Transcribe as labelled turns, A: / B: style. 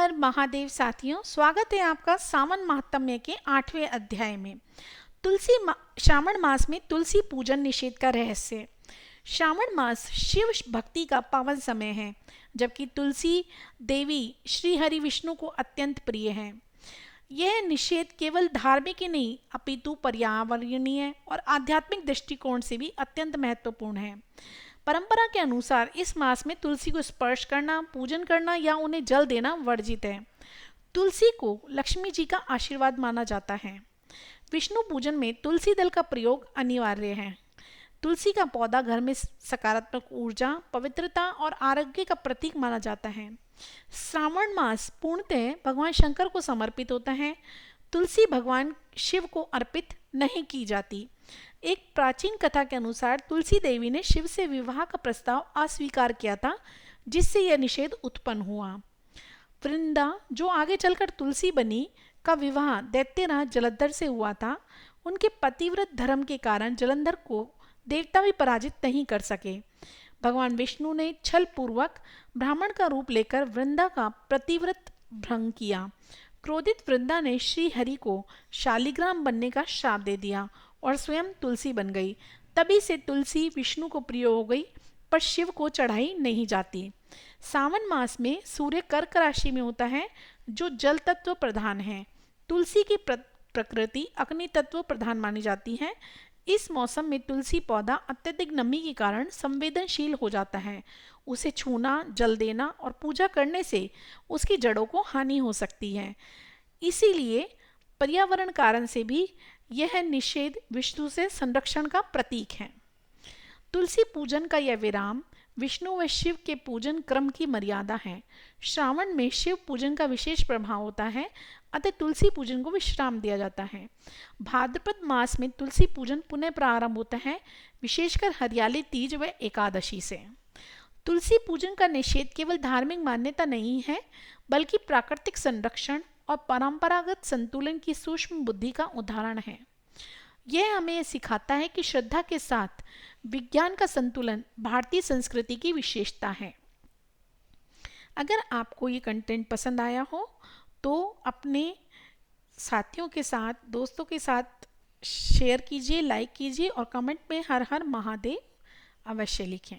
A: हर महादेव साथियों, स्वागत है आपका सावन महात्म्य के 8वें अध्याय में। श्रावण मास में तुलसी पूजन निषेध का रहस्य। श्रावण मास शिव भक्ति का पावन समय है, जबकि तुलसी देवी श्री हरि विष्णु को अत्यंत प्रिय है। यह निषेध केवल धार्मिक ही नहीं अपितु पर्यावरणीय और आध्यात्मिक दृष्टिकोण से भी अत्यंत महत्वपूर्ण है। परंपरा के अनुसार इस मास में तुलसी को स्पर्श करना, पूजन करना या उन्हें जल देना वर्जित है। तुलसी को लक्ष्मी जी का आशीर्वाद माना जाता है। विष्णु पूजन में तुलसी दल का प्रयोग अनिवार्य है। तुलसी का पौधा घर में सकारात्मक ऊर्जा, पवित्रता और आरोग्य का प्रतीक माना जाता है। श्रावण मास पूर्णतः भगवान शंकर को समर्पित होता है। तुलसी भगवान शिव को अर्पित नहीं की जाती। एक प्राचीन कथा के अनुसार तुलसी देवी ने शिव से विवाह का प्रस्ताव अस्वीकार किया था, जिससे यह निषेध उत्पन्न हुआ। वृंदा, जो आगे चलकर तुलसी बनी, का विवाह दैत्यराज जलंधर से हुआ था। उनके पतिव्रत धर्म के कारण जलंधर को देवता भी पराजित नहीं कर सके। भगवान विष्णु ने छल पूर्वक ब्राह्मण का रूप लेकर वृंदा का प्रतिव्रत भंग किया। क्रोधित वृंदा ने श्री हरि को शालिग्राम बनने का श्राप दे दिया और स्वयं तुलसी बन गई। तभी से तुलसी विष्णु को प्रिय हो गई, पर शिव को चढ़ाई नहीं जाती। सावन मास में सूर्य कर्क राशि में होता है, जो जल तत्व प्रधान है। तुलसी की प्रकृति अग्नि तत्व प्रधान मानी जाती है। इस मौसम में तुलसी पौधा अत्यधिक नमी के कारण संवेदनशील हो जाता है। उसे छूना, जल देना और पूजा करने से उसकी जड़ों को हानि हो सकती है। इसीलिए पर्यावरण कारण से भी यह निषेध विष्णु से संरक्षण का प्रतीक है। तुलसी पूजन का यह विराम विष्णु व शिव के पूजन क्रम की मर्यादा है। श्रावण में शिव पूजन का विशेष प्रभाव होता है, अतः तुलसी पूजन को विश्राम दिया जाता है। भाद्रपद मास में तुलसी पूजन पुनः प्रारंभ होता है, विशेषकर हरियाली तीज व एकादशी से। तुलसी पूजन का निषेध केवल धार्मिक मान्यता नहीं है, बल्कि प्राकृतिक संरक्षण और परंपरागत संतुलन की सूक्ष्म बुद्धि का उदाहरण है। यह हमें सिखाता है कि श्रद्धा के साथ विज्ञान का संतुलन भारतीय संस्कृति की विशेषता है। अगर आपको ये कंटेंट पसंद आया हो तो अपने साथियों के साथ, दोस्तों के साथ शेयर कीजिए, लाइक कीजिए और कमेंट में हर हर महादेव अवश्य लिखें।